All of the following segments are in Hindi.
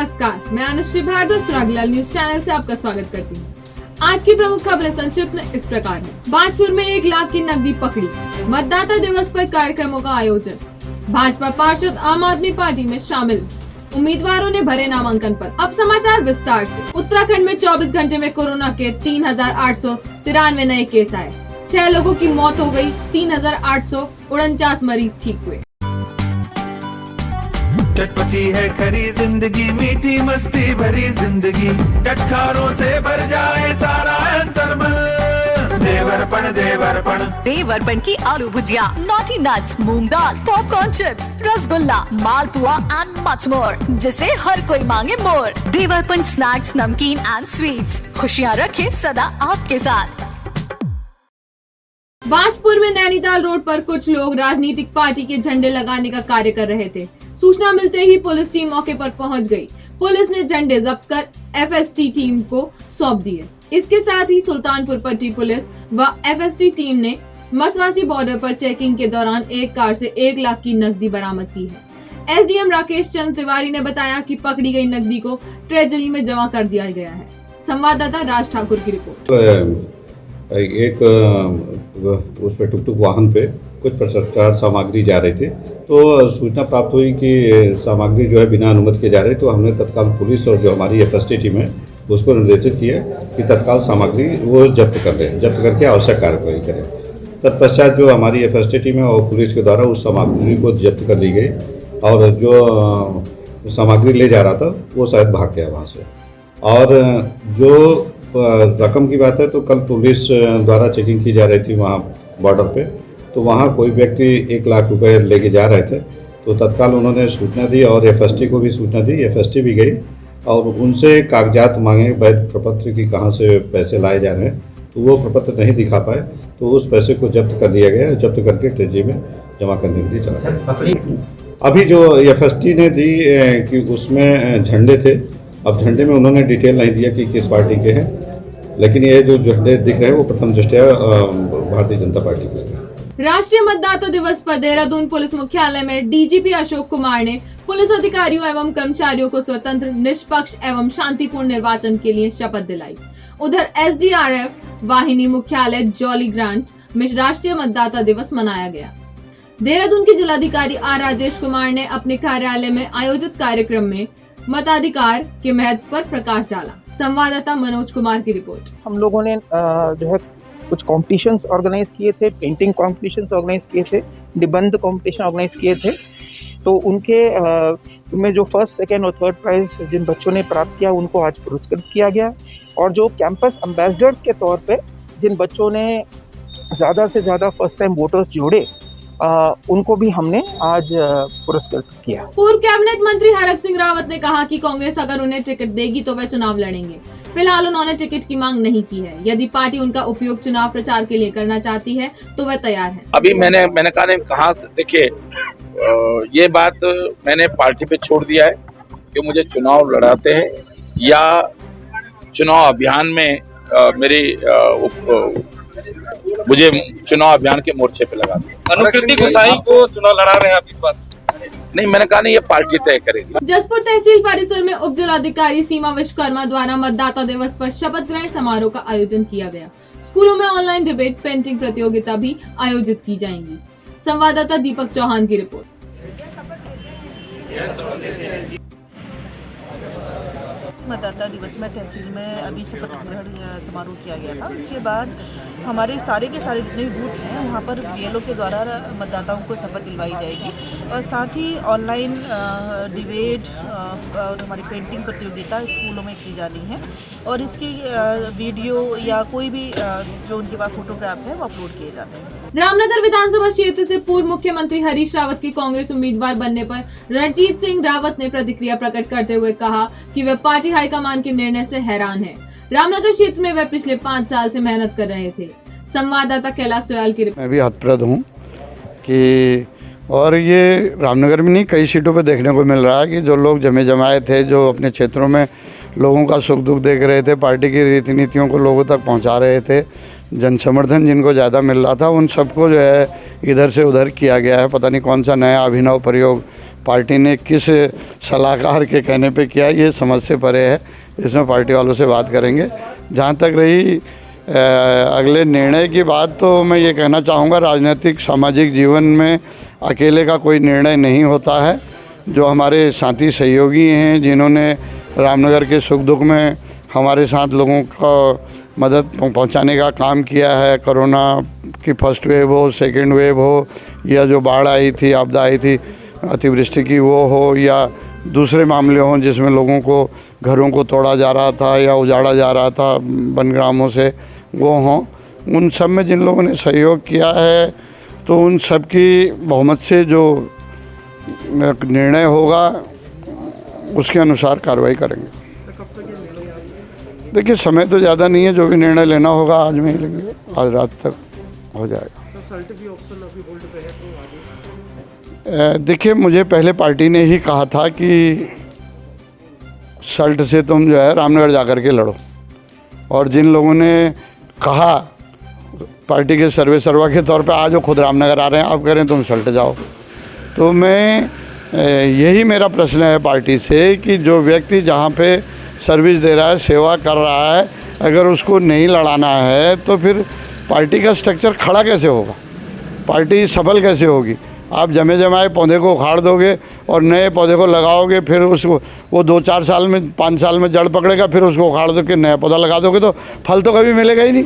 नमस्कार, मैं अनुश्री भारद्वाज सुरागलाल न्यूज चैनल से आपका स्वागत करती हूँ। आज की प्रमुख खबरें संक्षिप्त में इस प्रकार हैं। बाजपुर में 1 लाख की नकदी पकड़ी। मतदाता दिवस पर कार्यक्रमों का आयोजन। भाजपा पार्षद आम आदमी पार्टी में शामिल। उम्मीदवारों ने भरे नामांकन पत्र। अब समाचार विस्तार से। उत्तराखंड में 24 घंटे में कोरोना के 3893 नए केस आए। 6 लोगों की मौत हो गई। 3849 मरीज ठीक हुए। चटपटी है खरी जिंदगी, मीठी मस्ती भरी जिंदगी, चटखारों से भर जाए सारा अंतर्मन। देवरपन की आलू भुजिया, नॉटी नट्स, मूंग दाल, popcorn chips, rasgulla, malpua and much more, जिसे हर कोई मांगे मोर। देवरपन स्नैक्स, नमकीन एंड स्वीट्स, खुशियाँ रखे सदा आपके साथ। बाजपुर में नैनीताल रोड पर कुछ लोग राजनीतिक पार्टी के झंडे लगाने का कार्य कर रहे थे। सूचना मिलते ही पुलिस टीम मौके पर पहुंच गई। पुलिस ने झंडे जब्त कर एफएसटी टीम को सौंप दिए। इसके साथ ही सुल्तानपुर पट्टी पुलिस व एफएसटी टीम ने मसवासी बॉर्डर पर चेकिंग के दौरान एक कार से 1 लाख की नकदी बरामद की है। एसडीएम राकेश चंद्र तिवारी ने बताया कि पकड़ी गई नकदी को ट्रेजरी में जमा कर दिया गया है। संवाददाता राज ठाकुर की रिपोर्ट। एक उस पे टुकटुक वाहन पे कुछ प्रचार सामग्री जा रही थी, तो सूचना प्राप्त हुई कि सामग्री जो है बिना अनुमति के जा रही, तो हमने तत्काल पुलिस और जो हमारी एफएसटी टीम है उसको निर्देशित किया कि तत्काल सामग्री वो जब्त कर लें, जब्त करके आवश्यक कार्रवाई करें। तत्पश्चात जो हमारी एफएसटी टीम है और पुलिस के द्वारा उस सामग्री को जब्त कर ली गई और जो सामग्री ले जा रहा था वो शायद भाग गया वहाँ से। और जो रकम की बात है तो कल पुलिस द्वारा चेकिंग की जा रही थी वहाँ बॉर्डर पे, तो वहाँ कोई व्यक्ति 1 लाख रुपए लेके जा रहे थे, तो तत्काल उन्होंने सूचना दी और एफएसटी को भी सूचना दी। एफएसटी भी गई और उनसे कागजात मांगे, वैध प्रपत्र की कहाँ से पैसे लाए जा रहे हैं, तो वो प्रपत्र नहीं दिखा पाए, तो उस पैसे को जब्त कर लिया गया। जब्त करके ट्रेजरी में जमा करने के लिए चला। अभी जो एफएसटी ने दी कि उसमें झंडे थे, अब झंडे में उन्होंने डिटेल नहीं दिया कि किस पार्टी के हैं, लेकिन ये जो झंडे दिख रहे हैं वो प्रथम दृष्टया भारतीय जनता पार्टी के हैं। राष्ट्रीय मतदाता दिवस पर देहरादून पुलिस मुख्यालय में डीजीपी अशोक कुमार ने पुलिस अधिकारियों एवं कर्मचारियों को स्वतंत्र, निष्पक्ष एवं शांतिपूर्ण निर्वाचन के लिए शपथ दिलाई। उधर एसडीआरएफ वाहिनी मुख्यालय जॉली ग्रांट में राष्ट्रीय मतदाता दिवस मनाया गया। देहरादून के जिलाधिकारी आर राजेश कुमार ने अपने कार्यालय में आयोजित कार्यक्रम में मताधिकार के महत्व पर प्रकाश डाला। संवाददाता मनोज कुमार की रिपोर्ट। हम लोगों ने जो है कुछ कॉम्पिटिशन्स ऑर्गेनाइज किए थे, पेंटिंग कॉम्पिटिशन्स ऑर्गेनाइज किए थे, निबंध कॉम्पिटिशन ऑर्गेनाइज किए थे। तो उनके में जो फर्स्ट, सेकेंड और थर्ड प्राइज जिन बच्चों ने प्राप्त किया उनको आज पुरस्कृत किया गया। और जो कैंपस एम्बेसडर्स के तौर पे जिन बच्चों ने ज़्यादा से ज़्यादा फर्स्ट टाइम वोटर्स जोड़े, उनको भी हमने आज पुरस्कृत किया। पूर्व कैबिनेट मंत्री हरक सिंह रावत ने कहा कि कांग्रेस अगर उन्हें टिकट देगी तो वह चुनाव लड़ेंगे। फिलहाल उन्होंने टिकट की मांग नहीं की है। यदि पार्टी उनका उपयोग चुनाव प्रचार के लिए करना चाहती है तो वह तैयार है। अभी मैंने कहा देखिए, ये बात मैंने पार्टी पे छोड़ दिया है कि मुझे चुनाव लड़ाते हैं या चुनाव अभियान में मुझे चुनाव अभियान के मोर्चे पे लगा दिया। अनुकृति गोसाई को चुनाव लड़ा रहे हैं आप इस बात? नहीं, मैंने कहा नहीं, ये पार्टी तय करेगी। जसपुर तहसील परिसर में उप जिलाधिकारी सीमा विश्वकर्मा द्वारा मतदाता दिवस पर शपथ ग्रहण समारोह का आयोजन किया गया। स्कूलों में ऑनलाइन डिबेट, पेंटिंग प्रतियोगिता भी आयोजित की जाएंगी। संवाददाता दीपक चौहान की रिपोर्ट। मतदाता दिवस में तहसील में अभी शपथ ग्रहण समारोह किया गया था। उसके बाद हमारे सारे के सारे जितने भी बूथ हैं वहाँ पर बीएलओ के द्वारा मतदाताओं को शपथ दिलवाई जाएगी। और साथ ही ऑनलाइन डिबेट और हमारी पेंटिंग प्रतियोगिता स्कूलों में की जानी है और इसकी वीडियो या कोई भी जो उनके पास फोटोग्राफ है वो अपलोड किए जाते हैं। रामनगर विधानसभा क्षेत्र से पूर्व मुख्यमंत्री हरीश रावत के कांग्रेस उम्मीदवार बनने पर रणजीत सिंह रावत ने प्रतिक्रिया प्रकट करते हुए कहा कि वे पार्टी हाईकमान के निर्णय से हैरान है। रामनगर क्षेत्र में वे पिछले 5 साल से मेहनत कर रहे थे। संवाददाता कैलाश सोयाल की रिपोर्ट। मैं भी हतप्रद हूँ कि और ये रामनगर में नहीं, कई सीटों पे देखने को मिल रहा है कि जो लोग जमे जमाए थे, जो अपने क्षेत्रों में लोगों का सुख दुख देख रहे थे, पार्टी की रीति नीतियों को लोगों तक पहुंचा रहे थे, जन समर्थन जिनको ज़्यादा मिल रहा था, उन सबको जो है इधर से उधर किया गया है। पता नहीं कौन सा नया अभिनव प्रयोग पार्टी ने किस सलाहकार के कहने पे किया, ये समझ से परे है। इसमें पार्टी वालों से बात करेंगे। जहाँ तक रही अगले निर्णय की बात, तो मैं ये कहना चाहूँगा, राजनीतिक सामाजिक जीवन में अकेले का कोई निर्णय नहीं होता है। जो हमारे साथी सहयोगी हैं, जिन्होंने रामनगर के सुख दुख में हमारे साथ लोगों को मदद पहुंचाने का काम किया है, कोरोना की फर्स्ट वेव हो, सेकंड वेव हो, या जो बाढ़ आई थी, आपदा आई थी, अतिवृष्टि की वो हो, या दूसरे मामले हों जिसमें लोगों को घरों को तोड़ा जा रहा था या उजाड़ा जा रहा था वनग्रामों से, वो हों, उन सब में जिन लोगों ने सहयोग किया है, तो उन सब की बहुमत से जो निर्णय होगा उसके अनुसार कार्रवाई करेंगे। देखिए, समय तो ज़्यादा नहीं है, जो भी निर्णय लेना होगा आज में ही लेंगे, आज रात तक हो जाएगा। देखिए, मुझे पहले पार्टी ने ही कहा था कि सल्ट से तुम जो है रामनगर जाकर के लड़ो, और जिन लोगों ने कहा पार्टी के सर्वा के तौर पे आज वो खुद रामनगर आ रहे हैं, आप कह रहे हैं तुम सल्ट जाओ। तो मैं यही मेरा प्रश्न है पार्टी से कि जो व्यक्ति जहाँ पे सर्विस दे रहा है, सेवा कर रहा है, अगर उसको नहीं लड़ाना है तो फिर पार्टी का स्ट्रक्चर खड़ा कैसे होगा, पार्टी सफल कैसे होगी? आप जमे जमाए पौधे को उखाड़ दोगे और नए पौधे को लगाओगे, फिर उसको वो 2-4 साल में 5 साल में जड़ पकड़ेगा, फिर उसको उखाड़ दो के नया पौधा लगा दोगे, तो फल तो कभी मिलेगा ही नहीं।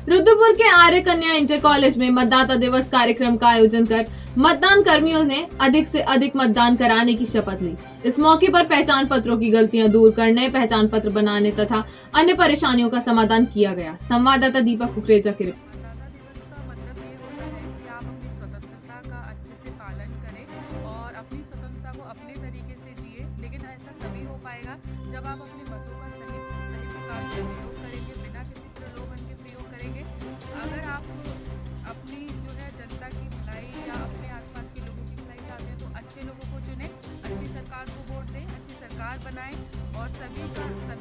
रुद्रपुर के आर्य कन्या इंटर कॉलेज में मतदाता दिवस कार्यक्रम का आयोजन कर मतदान कर्मियों ने अधिक से अधिक मतदान कराने की शपथ ली। इस मौके पर पहचान पत्रों की गलतियां दूर करने, पहचान पत्र बनाने तथा अन्य परेशानियों का समाधान किया गया। संवाददाता दीपक कुकरेजा की रिपोर्ट। जब आप अपने मतों का सही प्रकार से उपयोग करेंगे, बिना किसी प्रलोभन के प्रयोग करेंगे। अगर आप अपनी जो है जनता की भलाई या अपने आसपास के लोगों की भलाई चाहते हैं, तो अच्छे लोगों को चुनें, अच्छी सरकार को वोट दें, अच्छी सरकार बनाएं और सभी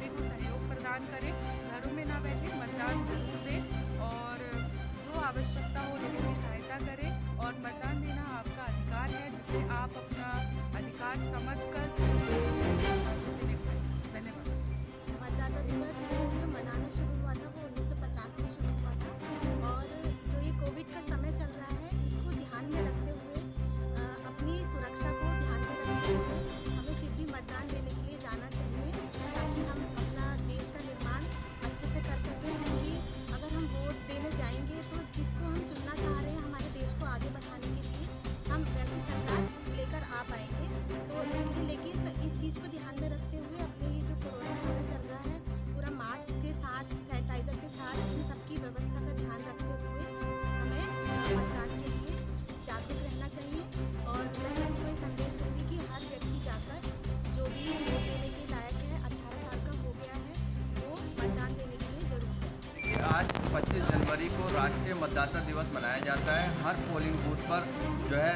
को सहयोग प्रदान करें। घरों में ना बैठे, मतदान जरूर दें और जो आवश्यकता हो लोगों की सहायता करें। और मतदान देना आपका अधिकार है, जिसे आप अपना अधिकार समझकर मतदाता दिवस जो मनाना शुरू हुआ था वो 1950 में शुरू हुआ था, और जो ये कोविड का समय चल रहा है, इसको ध्यान में रखते हुए, अपनी सुरक्षा को ध्यान में रखते हुए हमें फिर भी मतदान देने के लिए जाना चाहिए, ताकि हम अपना देश का निर्माण अच्छे से कर सकें। क्योंकि अगर हम वोट देने जाएंगे तो जिसको हम चुनना चाह रहे हैं हमारे देश को आगे बढ़ाने के लिए, हम वैसी सरकार लेकर आ पाएंगे। तो इसलिए लेकिन इस चीज़ को ध्यान में रखते हुए अपने ये जो कोरोना समय चल रहा है, पूरा मास्क के साथ, सैनिटाइजर के साथ, इन सबकी व्यवस्था का ध्यान रखते हुए हमें मतदान के लिए जागरूक रहना चाहिए। और मैं सभी को ये संदेश दूँगी कि हर व्यक्ति जाकर जो भी वोट देने के लायक है, 18 साल का हो गया है, वो मतदान देने के लिए जरूर जाए। आज 25 जनवरी को राष्ट्रीय मतदाता दिवस मनाया जाता है। हर पोलिंग बूथ पर जो है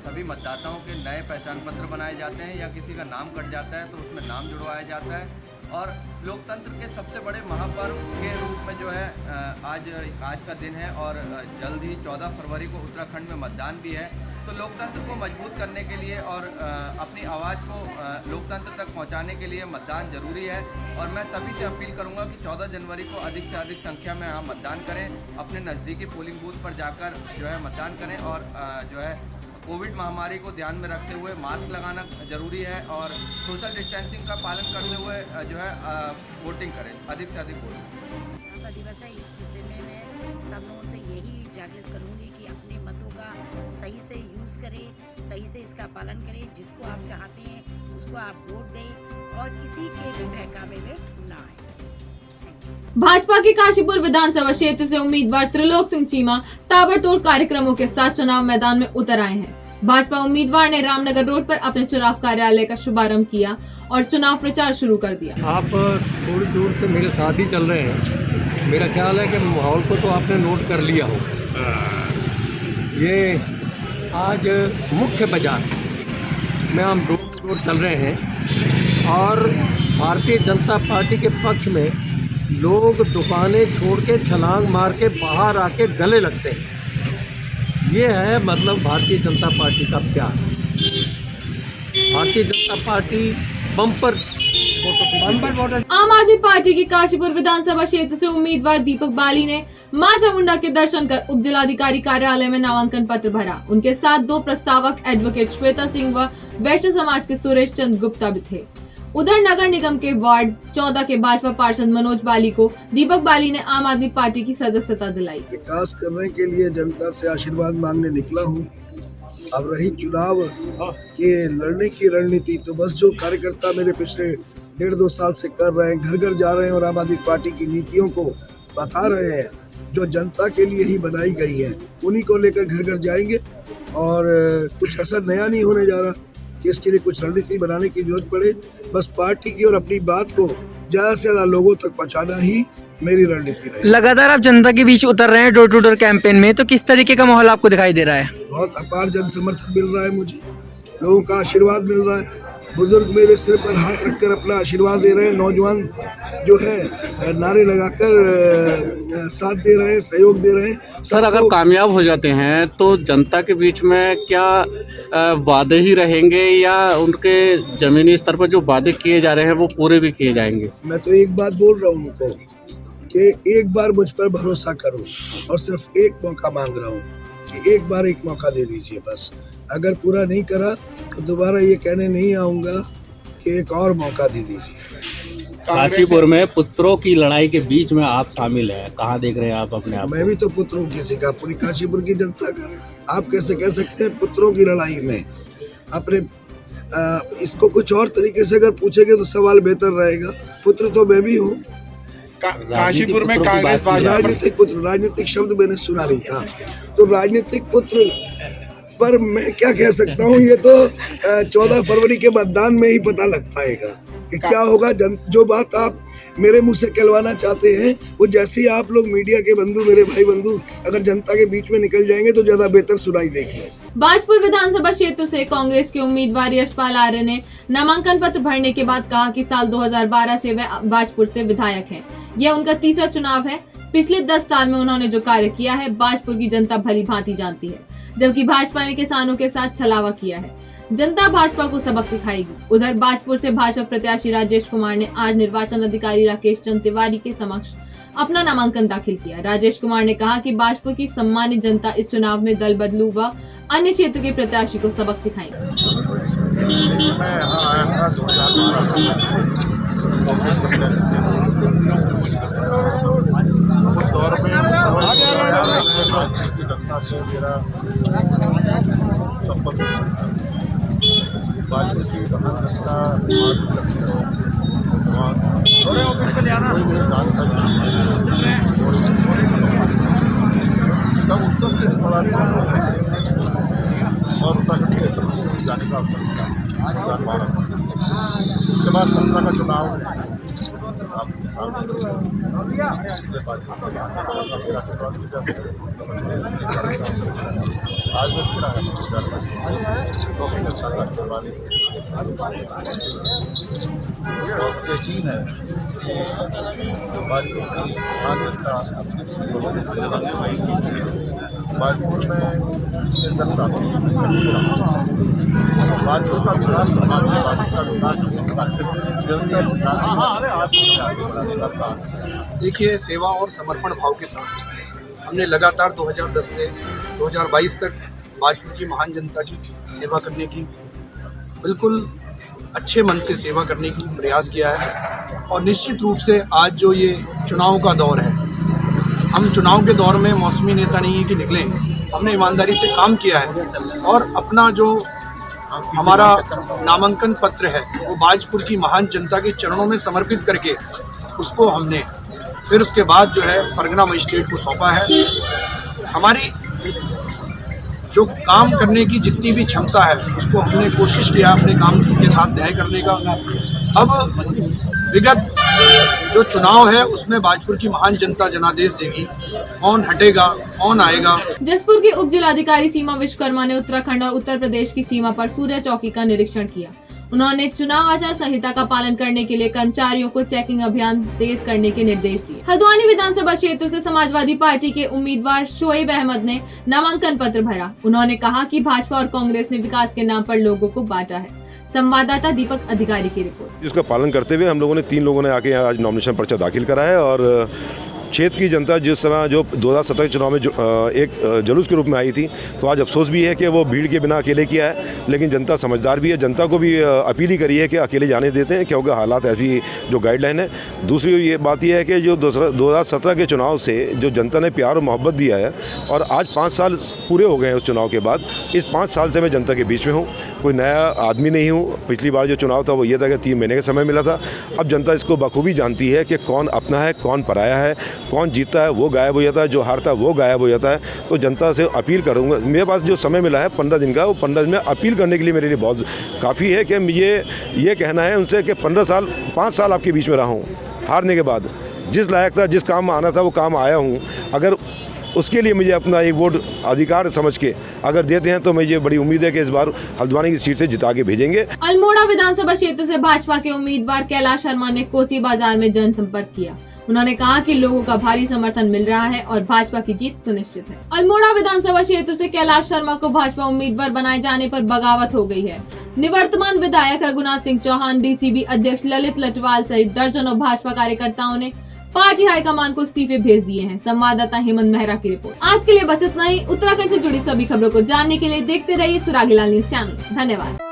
सभी मतदाताओं के नए पहचान पत्र बनाए जाते हैं, या किसी का नाम कट जाता है तो उसमें नाम जुड़वाया जाता है। और लोकतंत्र के सबसे बड़े महापर्व के रूप में जो है आज का दिन है, और जल्द ही 14 फरवरी को उत्तराखंड में मतदान भी है। तो लोकतंत्र को मजबूत करने के लिए और अपनी आवाज़ को लोकतंत्र तक पहुंचाने के लिए मतदान ज़रूरी है। और मैं सभी से अपील करूंगा कि 14 जनवरी को अधिक से अधिक संख्या में यहाँ मतदान करें, अपने नज़दीकी पोलिंग बूथ पर जाकर जो है मतदान करें, और जो है कोविड महामारी को ध्यान में रखते हुए मास्क लगाना ज़रूरी है, और सोशल डिस्टेंसिंग का पालन करते हुए जो है वोटिंग करें, अधिक से अधिक वोटिंग। मतदाता दिवस है, इस विषय में मैं सब लोगों से यही जागृत करूँगी कि अपने मतों का सही से यूज़ करें, सही से इसका पालन करें, जिसको आप चाहते हैं उसको आप वोट दें और किसी के भी बहकावे में ना आए। भाजपा के काशीपुर विधानसभा क्षेत्र से उम्मीदवार त्रिलोक सिंह चीमा ताबड़तोड़ कार्यक्रमों के साथ चुनाव मैदान में उतर आए हैं। भाजपा उम्मीदवार ने रामनगर रोड पर अपने चुनाव कार्यालय का शुभारंभ किया और चुनाव प्रचार शुरू कर दिया। आप थोड़ी दूर से मेरे साथ ही चल रहे हैं, मेरा ख्याल है कि माहौल को तो आपने नोट कर लिया हो। ये आज मुख्य बाजार में हम रोड चल रहे हैं, और भारतीय जनता पार्टी के पक्ष में लोग दुकानें छोड़ के छलांग मार के बाहर आके गले लगते हैं। ये है मतलब भारतीय जनता पार्टी का प्यार। Bharatiya Janata party bumper voter. आम आदमी पार्टी की काशीपुर विधानसभा क्षेत्र से उम्मीदवार दीपक बाली ने मां चामुंडा के दर्शन कर उप जिलाधिकारी कार्यालय में नामांकन पत्र भरा। उनके साथ 2 प्रस्तावक एडवोकेट श्वेता सिंह व वैश्य समाज के सुरेश चंद्र गुप्ता भी थे। उधर नगर निगम के वार्ड 14 के भाजपा पार्षद मनोज बाली को दीपक बाली ने आम आदमी पार्टी की सदस्यता दिलाई। विकास करने के लिए जनता से आशीर्वाद मांगने निकला हूँ। अब रही चुनाव के लड़ने की रणनीति, तो बस जो कार्यकर्ता मेरे पिछले 1.5-2 साल से कर रहे हैं, घर घर जा रहे हैं और आम आदमी पार्टी की नीतियों को बता रहे हैं जो जनता के लिए ही बनाई गई है, उन्हीं को लेकर घर घर जाएंगे। और कुछ ऐसा नया नहीं होने जा रहा कि इसके लिए कुछ रणनीति बनाने की जरूरत पड़े। बस पार्टी की और अपनी बात को ज़्यादा से ज़्यादा लोगों तक पहुँचाना ही मेरी रणनीति रही। लगातार आप जनता के बीच उतर रहे हैं डोर टू डोर कैंपेन में, तो किस तरीके का माहौल आपको दिखाई दे रहा है? बहुत अपार जन समर्थन मिल रहा है, मुझे लोगों का आशीर्वाद मिल रहा है। बुजुर्ग मेरे सिर पर हाथ रखकर अपना आशीर्वाद दे रहे हैं, नौजवान जो है नारे लगाकर साथ दे रहे हैं, सहयोग दे रहे हैं। सर, अगर कामयाब हो जाते हैं तो जनता के बीच में क्या वादे ही रहेंगे या उनके जमीनी स्तर पर जो वादे किए जा रहे हैं वो पूरे भी किए जाएंगे? मैं तो एक बात बोल रहा हूँ उनको कि एक बार मुझ पर भरोसा करो और सिर्फ एक मौका मांग रहा हूँ कि एक बार एक मौका दे दीजिए बस। अगर पूरा नहीं करा तो दोबारा ये कहने नहीं आऊँगा कि एक और मौका दे दीजिए। काशीपुर में पुत्रों की लड़ाई के बीच में आप शामिल हैं, कहाँ देख रहे हैं आप अपने आप? मैं भी तो पुत्रों किसी का, पूरी काशीपुर की जनता का। आप कैसे कह सकते हैं पुत्रों की लड़ाई में? अपने इसको कुछ और तरीके से अगर पूछेंगे तो सवाल बेहतर रहेगा। पुत्र तो मैं भी हूँ। काशीपुर में कांग्रेस राजनीतिक पुत्र, राजनीतिक शब्द मैंने सुना नहीं था, तो राजनीतिक पुत्र पर मैं क्या कह सकता हूँ? ये तो 14 फरवरी के मतदान में ही पता लग पाएगा कि क्या होगा। जो बात आप मेरे मुंह से कहलवाना चाहते हैं, वो जैसे ही आप लोग मीडिया के बंधु, मेरे भाई बंधु, अगर जनता के बीच में निकल जाएंगे तो ज्यादा बेहतर सुनाई देगी। भाजपुर विधानसभा क्षेत्र से कांग्रेस के उम्मीदवार यशपाल आर्य ने नामांकन पत्र भरने के बाद कहा कि साल 2012 से वे भाजपुर से विधायक हैं। यह उनका तीसरा चुनाव है। पिछले 10 साल में उन्होंने जो कार्य किया है भाजपुर की जनता भली भांति जानती है, जबकि भाजपा ने किसानों के साथ छलावा किया है। जनता भाजपा को सबक सिखाएगी। उधर भाजपुर से भाजपा प्रत्याशी राजेश कुमार ने आज निर्वाचन अधिकारी राकेश चंद्र तिवारी के समक्ष अपना नामांकन दाखिल किया। राजेश कुमार ने कहा कि भाजपा की सम्मानित जनता इस चुनाव में दल बदलू व अन्य क्षेत्र के प्रत्याशी को सबक सिखाएंगे। उसके बाद 17 का चुनाव आज यकीन है भाजपुर में 10 साल भाजपा का विकास, देखिए, सेवा और समर्पण भाव के साथ हमने लगातार 2010 से 2022 तक भाजपा की महान जनता की सेवा करने की, बिल्कुल अच्छे मन से सेवा करने की प्रयास किया है। और निश्चित रूप से आज जो ये चुनाव का दौर है, हम चुनाव के दौर में मौसमी नेता नहीं है कि निकले, हमने ईमानदारी से काम किया है और अपना जो हमारा नामांकन पत्र है वो भाजपुर की महान जनता के चरणों में समर्पित करके उसको हमने फिर उसके बाद जो है परगना मजिस्ट्रेट को सौंपा है। हमारी जो काम करने की जितनी भी क्षमता है उसको हमने कोशिश किया अपने काम के साथ न्याय करने का। अब विगत जो चुनाव है उसमें भाजपुर की महान जनता जनादेश देगी, कौन हटेगा कौन आएगा। जसपुर के उप जिलाधिकारी सीमा विश्वकर्मा ने उत्तराखंड और उत्तर प्रदेश की सीमा पर सूर्या चौकी का निरीक्षण किया। उन्होंने चुनाव आचार संहिता का पालन करने के लिए कर्मचारियों को चेकिंग अभियान तेज करने के निर्देश दिए। हल्द्वानी विधानसभा क्षेत्र से समाजवादी पार्टी के उम्मीदवार शोएब अहमद ने नामांकन पत्र भरा। उन्होंने कहा कि भाजपा और कांग्रेस ने विकास के नाम पर लोगों को बांटा है। संवाददाता दीपक अधिकारी की रिपोर्ट। इसका पालन करते हुए हम लोगों ने 3 लोगों ने आके यहाँ आज नॉमिनेशन पर्चा दाखिल करा है और क्षेत्र की जनता जिस तरह जो 2017 के चुनाव में एक जुलूस के रूप में आई थी, तो आज अफसोस भी है कि वो भीड़ के बिना अकेले किया है, लेकिन जनता समझदार भी है। जनता को भी अपील ही करी है कि अकेले जाने देते हैं क्योंकि हालात ऐसी जो गाइडलाइन है। दूसरी ये बात यह है कि जो 2017 के चुनाव से जो जनता ने प्यार और मोहब्बत दिया है और आज 5 साल पूरे हो गए हैं उस चुनाव के बाद, इस 5 साल से मैं जनता के बीच में हूँ, कोई नया आदमी नहीं हूँ। पिछली बार जो चुनाव था वो ये था कि 3 महीने का समय मिला था। अब जनता इसको बखूबी जानती है कि कौन अपना है, कौन पराया है, कौन जीतता है वो गायब हो जाता है, जो हारता है वो गायब हो जाता है। तो जनता से अपील करूँगा, मेरे पास जो समय मिला है 15 दिन का, वो 15 दिन में अपील करने के लिए मेरे लिए बहुत काफ़ी है कि मुझे ये कहना है उनसे कि 5 साल आपके बीच में रहा हूँ। हारने के बाद जिस लायक था, जिस काम में आना था वो काम आया हूँ। अगर उसके लिए मुझे अपना एक वोट अधिकार समझ के अगर देते हैं तो मुझे बड़ी उम्मीद है कि इस बार हल्द्वानी की सीट से जिता के भेजेंगे। अल्मोड़ा विधानसभा क्षेत्र से भाजपा के उम्मीदवार कैलाश शर्मा ने कोसी बाजार में जनसंपर्क किया। उन्होंने कहा कि लोगों का भारी समर्थन मिल रहा है और भाजपा की जीत सुनिश्चित है। अल्मोड़ा विधानसभा क्षेत्र से कैलाश शर्मा को भाजपा उम्मीदवार बनाए जाने पर बगावत हो गई है। निवर्तमान विधायक रघुनाथ सिंह चौहान, डीसीबी अध्यक्ष ललित लटवाल सहित दर्जनों भाजपा कार्यकर्ताओं ने पार्टी हाईकमान को इस्तीफे भेज दिए हैं। संवाददाता हेमंत मेहरा की रिपोर्ट। आज के लिए बस इतना ही। उत्तराखंड से जुड़ी सभी खबरों को जानने के लिए देखते रहिए सुरागीलाल न्यूज चैनल। धन्यवाद।